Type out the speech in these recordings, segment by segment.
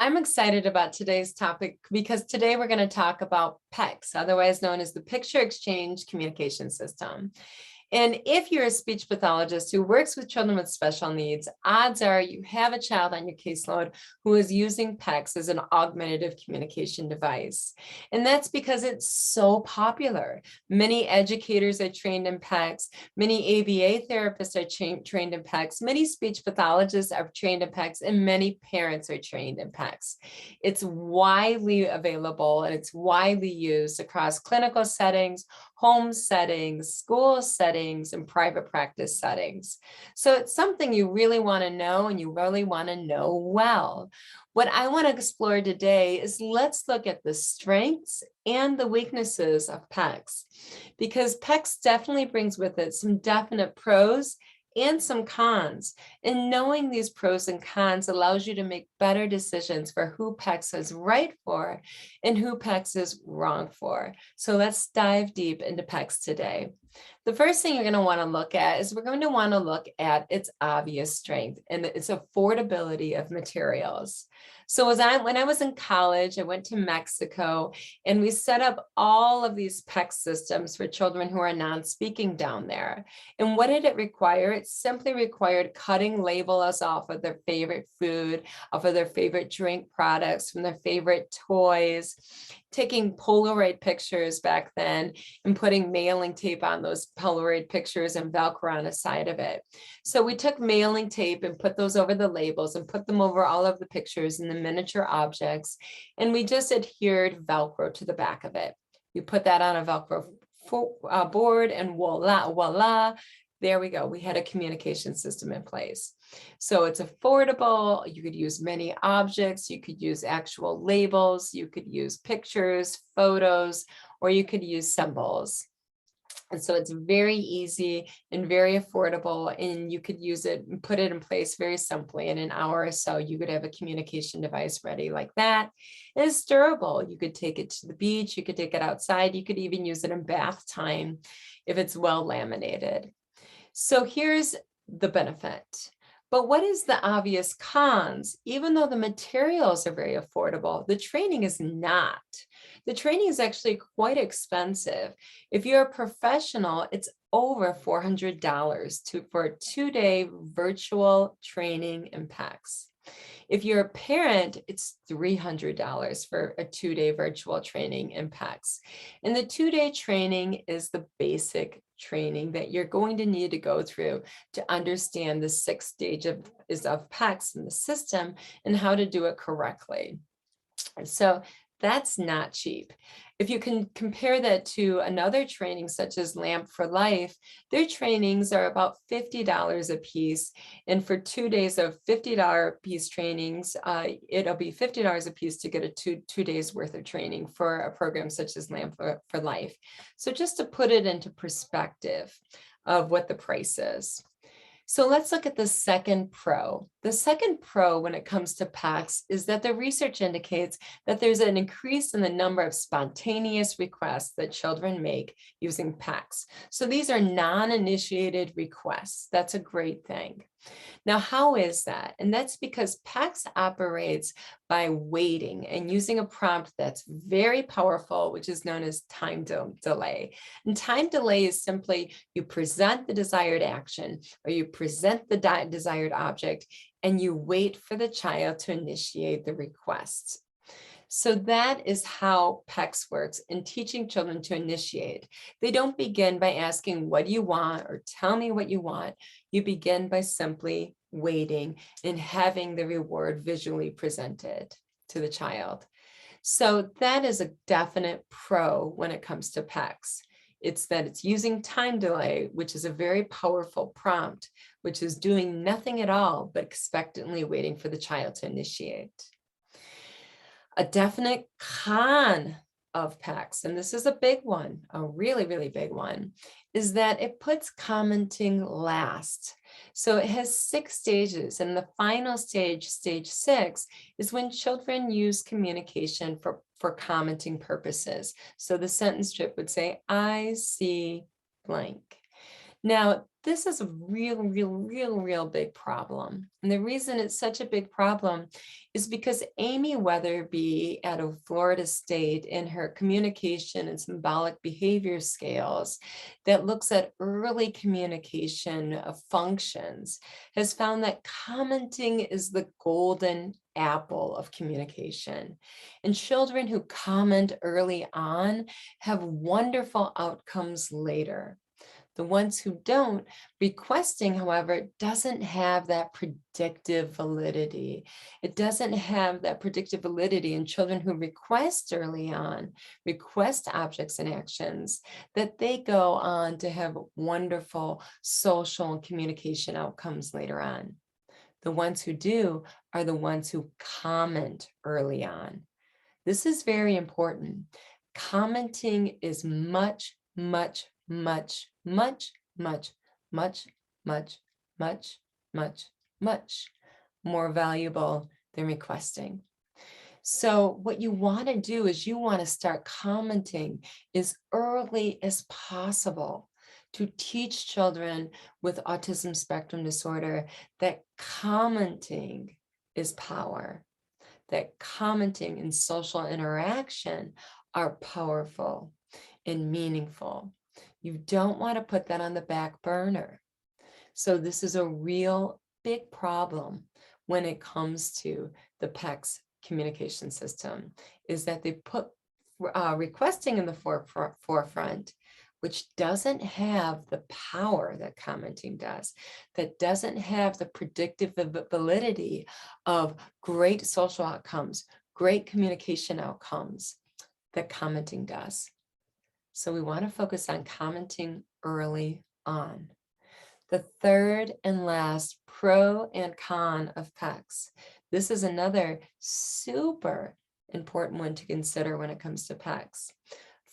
I'm excited about today's topic because today we're going to talk about PECS, otherwise known as the Picture Exchange Communication System. And if you're a speech pathologist who works with children with special needs, odds are you have a child on your caseload who is using PECS as an augmentative communication device. And that's because it's so popular. Many educators are trained in PECS. Many ABA therapists are trained in PECS. Many speech pathologists are trained in PECS, and many parents are trained in PECS. It's widely available and it's widely used across clinical settings, home settings, school settings, and private practice settings. So it's something you really want to know and you really want to know well. What I want to explore today is let's look at the strengths and the weaknesses of PECS, because PECS definitely brings with it some definite pros and some cons. And knowing these pros and cons allows you to make better decisions for who PECS is right for and who PECS is wrong for. So let's dive deep into PECS today. The first thing you're going to want to look at is we're going to want to look at its obvious strength and its affordability of materials. So when I was in college, I went to Mexico and we set up all of these PECS systems for children who are non-speaking down there. And what did it require? It simply required cutting labels off of their favorite food, off of their favorite drink products, from their favorite toys, taking Polaroid pictures back then and putting mailing tape on those Polaroid pictures and Velcro on the side of it. So we took mailing tape and put those over the labels and put them over all of the pictures and the miniature objects. And we just adhered Velcro to the back of it. You put that on a Velcro board and voila, there we go. We had a communication system in place. So it's affordable. You could use many objects. You could use actual labels. You could use pictures, photos, or you could use symbols. And so it's very easy and very affordable, and you could use it and put it in place very simply. In an hour or so, you could have a communication device ready like that. It's durable. You could take it to the beach. You could take it outside. You could even use it in bath time if it's well laminated. So here's the benefit. But what is the obvious cons? Even though the materials are very affordable, the training is not. The training is actually quite expensive. If you're a professional, it's over $400 for a 2-day virtual training in PECS. If you're a parent, it's $300 for a 2-day virtual training in PECS. And the 2-day training is the basic training that you're going to need to go through to understand the 6 stages of PECS in the system and how to do it correctly. So that's not cheap. If you can compare that to another training such as Lamp for Life, their trainings are about $50 a piece. And for 2 days of $50 piece trainings, it'll be $50 a piece to get a two days worth of training for a program such as Lamp for Life. So just to put it into perspective of what the price is. So let's look at the second pro. The second pro when it comes to PECS is that the research indicates that there's an increase in the number of spontaneous requests that children make using PECS. So these are non-initiated requests. That's a great thing. Now, how is that? And that's because PECS operates by waiting and using a prompt that's very powerful, which is known as time delay. And time delay is simply you present the desired action or you present the desired object and you wait for the child to initiate the request. So that is how PECS works in teaching children to initiate. They don't begin by asking, what do you want? Or tell me what you want. You begin by simply waiting and having the reward visually presented to the child. So that is a definite pro when it comes to PECS. It's that it's using time delay, which is a very powerful prompt, which is doing nothing at all, but expectantly waiting for the child to initiate. A definite con of PECS, and this is a big one, a really, really big one, is that it puts commenting last. So it has 6 stages, and the final stage, stage 6, is when children use communication for commenting purposes. So the sentence strip would say, I see blank. Now, this is a real big problem. And the reason it's such a big problem is because Amy Weatherby out of Florida State, in her communication and symbolic behavior scales that looks at early communication of functions, has found that commenting is the golden apple of communication. And children who comment early on have wonderful outcomes later. The ones who don't, requesting, however, doesn't have that predictive validity. It doesn't have that predictive validity in children who request early on, request objects and actions, that they go on to have wonderful social and communication outcomes later on. The ones who do are the ones who comment early on. This is very important. Commenting is much more valuable than requesting. So what you want to do is you want to start commenting as early as possible to teach children with autism spectrum disorder that commenting is power, that commenting and social interaction are powerful and meaningful. You don't want to put that on the back burner. So this is a real big problem when it comes to the PECS communication system, is that they put requesting in the forefront, which doesn't have the power that commenting does, that doesn't have the predictive validity of great social outcomes, great communication outcomes that commenting does. So we want to focus on commenting early on. The third and last pro and con of PECS. This is another super important one to consider when it comes to PECS.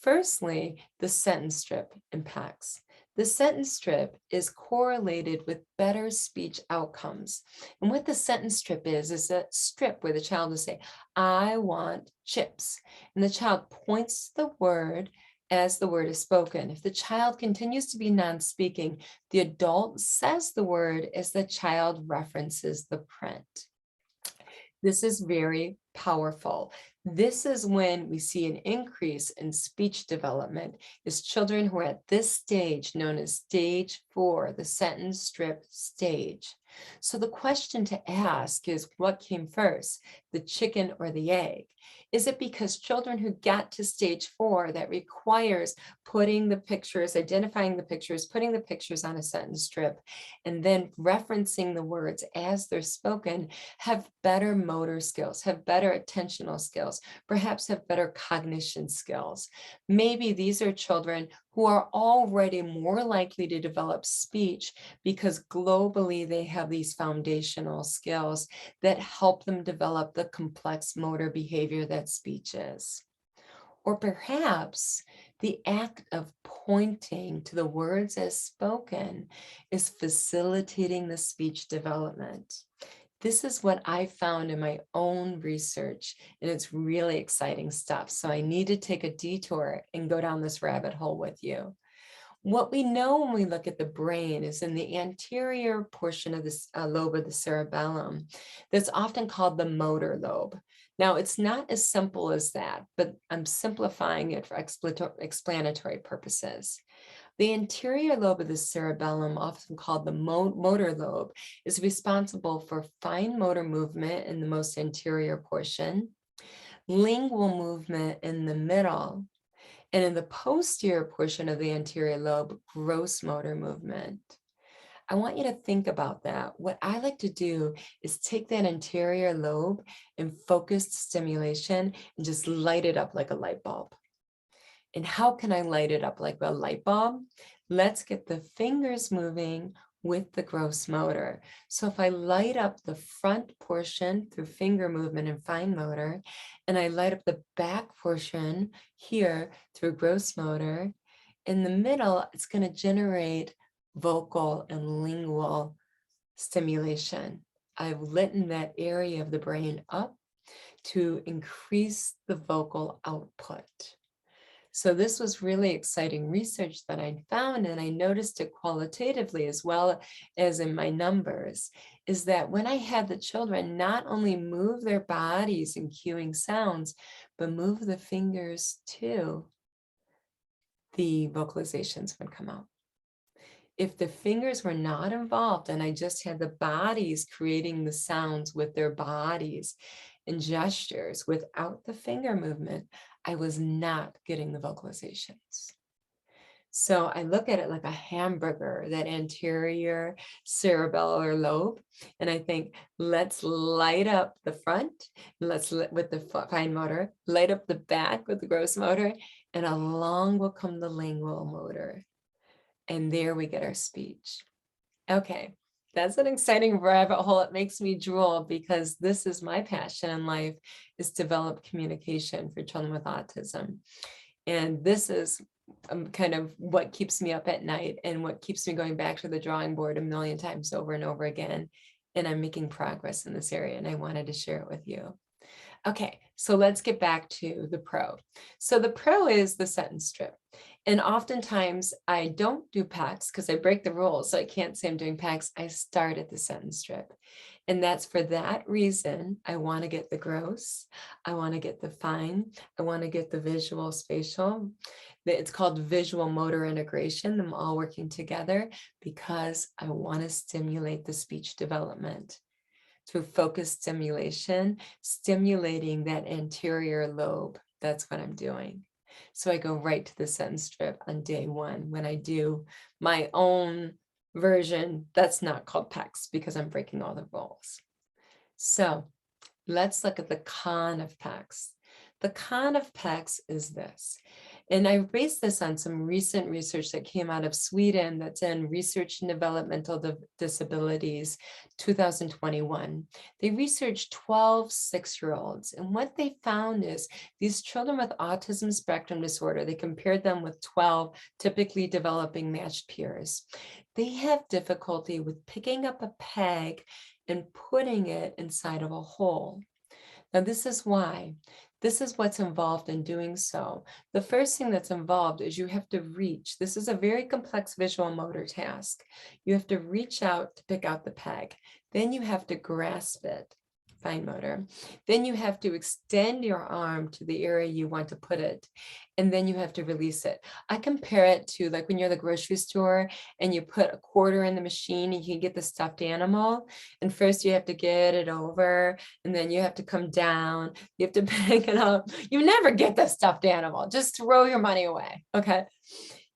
Firstly, the sentence strip in PECS. The sentence strip is correlated with better speech outcomes. And what the sentence strip is a strip where the child will say, I want chips. And the child points to the word as the word is spoken. If the child continues to be non-speaking, the adult says the word as the child references the print. This is very powerful. This is when we see an increase in speech development, is children who are at this stage known as stage 4, the sentence strip stage. So the question to ask is, what came first, the chicken or the egg? Is it because children who get to stage 4 that requires putting the pictures, identifying the pictures, putting the pictures on a sentence strip, and then referencing the words as they're spoken, have better motor skills, have better attentional skills, perhaps have better cognition skills? Maybe these are children who are already more likely to develop speech because globally they have these foundational skills that help them develop the complex motor behavior that speech is. Or perhaps the act of pointing to the words as spoken is facilitating the speech development. This is what I found in my own research, and it's really exciting stuff. So I need to take a detour and go down this rabbit hole with you. What we know when we look at the brain is in the anterior portion of this lobe of the cerebellum, that's often called the motor lobe. Now, it's not as simple as that, but I'm simplifying it for explanatory purposes. The anterior lobe of the cerebellum, often called the motor lobe, is responsible for fine motor movement in the most anterior portion, lingual movement in the middle, and in the posterior portion of the anterior lobe, gross motor movement. I want you to think about that. What I like to do is take that anterior lobe and focused stimulation and just light it up like a light bulb. And how can I light it up like a light bulb? Let's get the fingers moving with the gross motor. So if I light up the front portion through finger movement and fine motor, and I light up the back portion here through gross motor, in the middle, it's going to generate vocal and lingual stimulation. I've lit that area of the brain up to increase the vocal output. So this was really exciting research that I found, and I noticed it qualitatively as well as in my numbers, is that when I had the children not only move their bodies in cueing sounds, but move the fingers too, the vocalizations would come out. If the fingers were not involved and I just had the bodies creating the sounds with their bodies and gestures without the finger movement, I was not getting the vocalizations. So I look at it like a hamburger, that anterior cerebellar lobe, and I think, let's light up the front, with the fine motor, light up the back with the gross motor, and along will come the lingual motor. And there we get our speech. Okay, that's an exciting rabbit hole. It makes me drool because this is my passion in life, is develop communication for children with autism. And this is kind of what keeps me up at night and what keeps me going back to the drawing board a million times over and over again. And I'm making progress in this area, and I wanted to share it with you. Okay, so let's get back to the pro. So the pro is the sentence strip. And oftentimes I don't do PECS because I break the rules. So I can't say I'm doing PECS. I start at the sentence strip. And that's for that reason. I want to get the gross. I want to get the fine. I want to get the visual spatial. It's called visual motor integration, them all working together, because I want to stimulate the speech development through focused stimulation, stimulating that anterior lobe. That's what I'm doing. So I go right to the sentence strip on day one. When I do my own version, that's not called PECS because I'm breaking all the rules. So let's look at the con of PECS. The con of PECS is this, and I based this on some recent research that came out of Sweden that's in Research and Developmental Disabilities 2021. They researched 12 6-year-olds, and what they found is these children with autism spectrum disorder, they compared them with 12 typically developing matched peers. They have difficulty with picking up a peg and putting it inside of a hole. Now, this is why. This is what's involved in doing so. The first thing that's involved is you have to reach. This is a very complex visual motor task. You have to reach out to pick out the peg. Then you have to grasp it, fine motor. Then you have to extend your arm to the area you want to put it. And then you have to release it. I compare it to like when you're at the grocery store and you put a quarter in the machine and you can get the stuffed animal. And first you have to get it over, and then you have to come down. You have to pick it up. You never get the stuffed animal. Just throw your money away. Okay.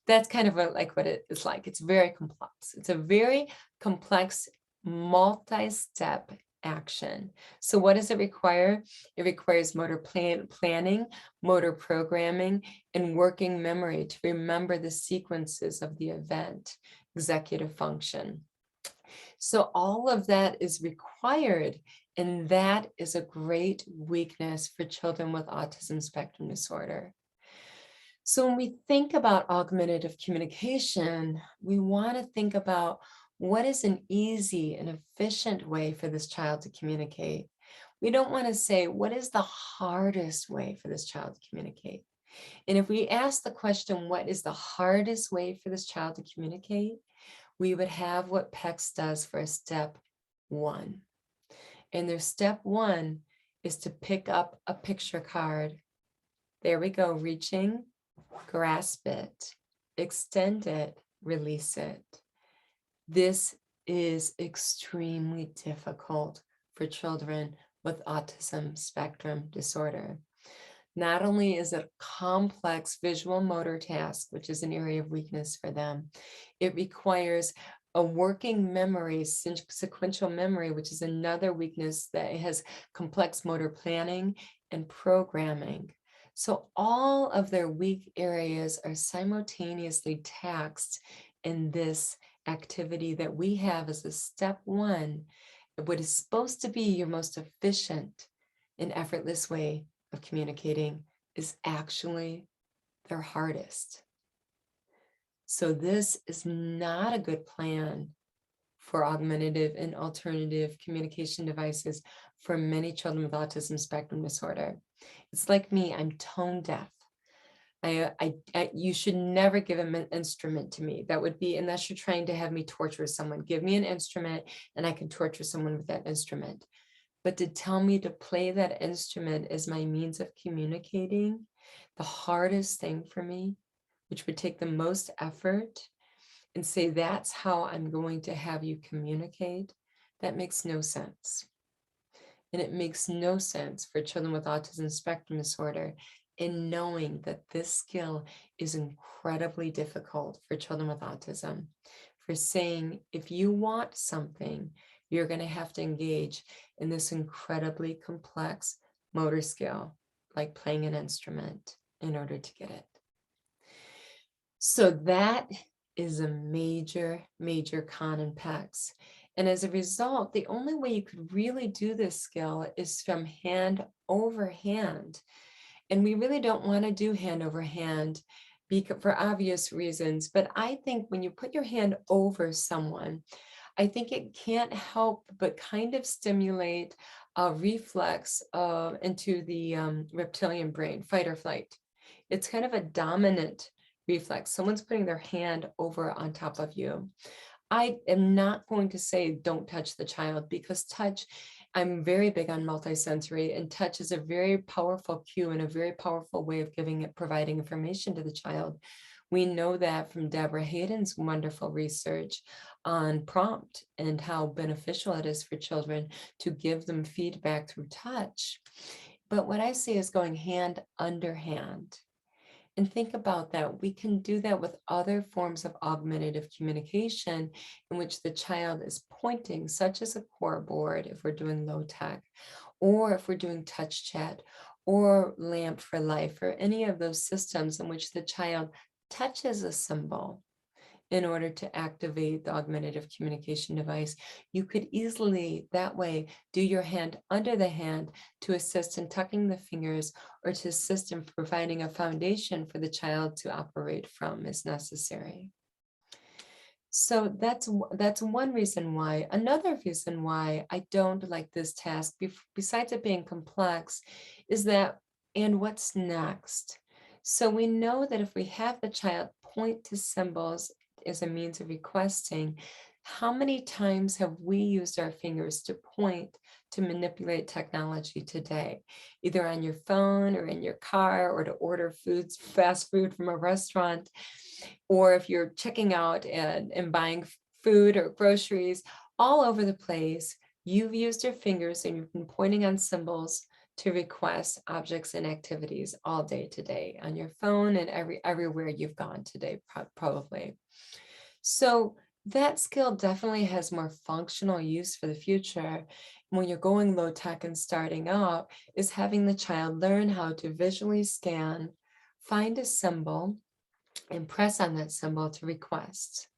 That's kind of like what it's like. It's very complex. It's a very complex multi-step action. So what does it require? It requires motor planning, motor programming, and working memory to remember the sequences of the event, executive function. So all of that is required, and that is a great weakness for children with autism spectrum disorder. So when we think about augmentative communication, we want to think about what is an easy and efficient way for this child to communicate. We don't want to say, what is the hardest way for this child to communicate? And if we ask the question, what is the hardest way for this child to communicate? We would have what PECS does for step one. And their step one is to pick up a picture card. There we go, reaching, grasp it, extend it, release it. This is extremely difficult for children with autism spectrum disorder. Not only is it a complex visual motor task, which is an area of weakness for them, it requires a working memory, sequential memory, which is another weakness that has complex motor planning and programming. So all of their weak areas are simultaneously taxed in this activity that we have as a step one, what is supposed to be your most efficient and effortless way of communicating is actually their hardest. So this is not a good plan for augmentative and alternative communication devices for many children with autism spectrum disorder. It's like me, I'm tone deaf. You should never give them an instrument to me. That would be, unless you're trying to have me torture someone, give me an instrument and I can torture someone with that instrument. But to tell me to play that instrument as my means of communicating, the hardest thing for me, which would take the most effort, and say that's how I'm going to have you communicate, that makes no sense. And it makes no sense for children with autism spectrum disorder in knowing that this skill is incredibly difficult for children with autism. For saying, if you want something, you're going to have to engage in this incredibly complex motor skill, like playing an instrument, in order to get it. So that is a major, major con in PECS. And as a result, the only way you could really do this skill is from hand over hand. And we really don't want to do hand over hand for obvious reasons. But I think when you put your hand over someone, I think it can't help but kind of stimulate a reflex into the reptilian brain, fight or flight. It's kind of a dominant reflex. Someone's putting their hand over on top of you. I am not going to say don't touch the child, because touch, I'm very big on multisensory, and touch is a very powerful cue and a very powerful way of providing information to the child. We know that from Deborah Hayden's wonderful research on prompt and how beneficial it is for children to give them feedback through touch. But what I see is going hand under hand. And think about that. We can do that with other forms of augmentative communication in which the child is pointing, such as a core board, if we're doing low tech, or if we're doing touch chat, or Lamp for Life, or any of those systems in which the child touches a symbol in order to activate the augmentative communication device. You could easily, that way, do your hand under the hand to assist in tucking the fingers, or to assist in providing a foundation for the child to operate from as necessary. So that's one reason why. Another reason why I don't like this task, besides it being complex, is that, and what's next? So we know that if we have the child point to symbols as a means of requesting, how many times have we used our fingers to point to manipulate technology today, either on your phone or in your car, or to order fast food from a restaurant, or if you're checking out and buying food or groceries all over the place, you've used your fingers and you've been pointing on symbols to request objects and activities all day today on your phone and everywhere you've gone today, probably. So that skill definitely has more functional use for the future. When you're going low tech and starting up, is having the child learn how to visually scan, find a symbol, and press on that symbol to request.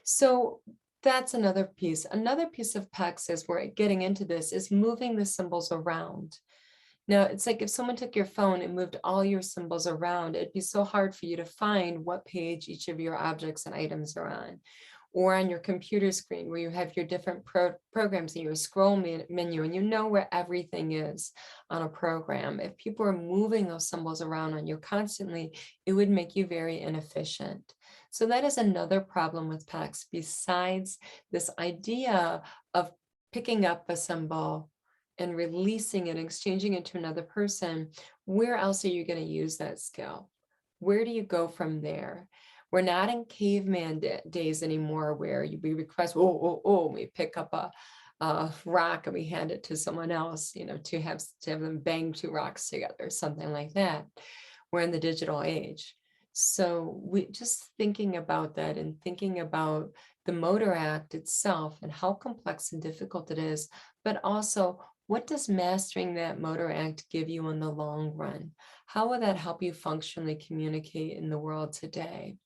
So that's another piece. Another piece of PECS, as we're getting into this, is moving the symbols around. Now, it's like if someone took your phone and moved all your symbols around, it'd be so hard for you to find what page each of your objects and items are on. Or on your computer screen, where you have your different programs and your scroll menu, and you know where everything is on a program. If people are moving those symbols around on you constantly, it would make you very inefficient. So that is another problem with PECS, besides this idea of picking up a symbol and releasing it, exchanging it to another person. Where else are you going to use that skill? Where do you go from there? We're not in caveman days anymore, where we request, we pick up a rock and we hand it to someone else, to have them bang two rocks together, or something like that. We're in the digital age. So we just thinking about that, and thinking about the motor act itself and how complex and difficult it is, but also, what does mastering that motor act give you in the long run? How will that help you functionally communicate in the world today?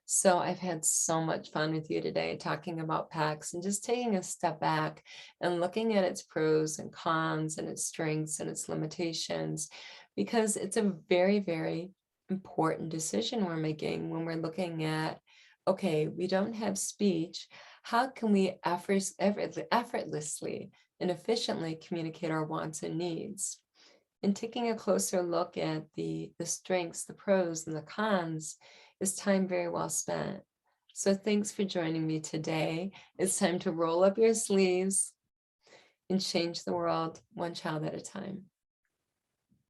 So I've had so much fun with you today talking about PECS, and just taking a step back and looking at its pros and cons and its strengths and its limitations, because it's a very, very important decision we're making when we're looking at, okay, we don't have speech. How can we effortlessly and efficiently communicate our wants and needs? and taking a closer look at the strengths, the pros, and the cons is time very well spent. So thanks for joining me today. It's time to roll up your sleeves and change the world one child at a time.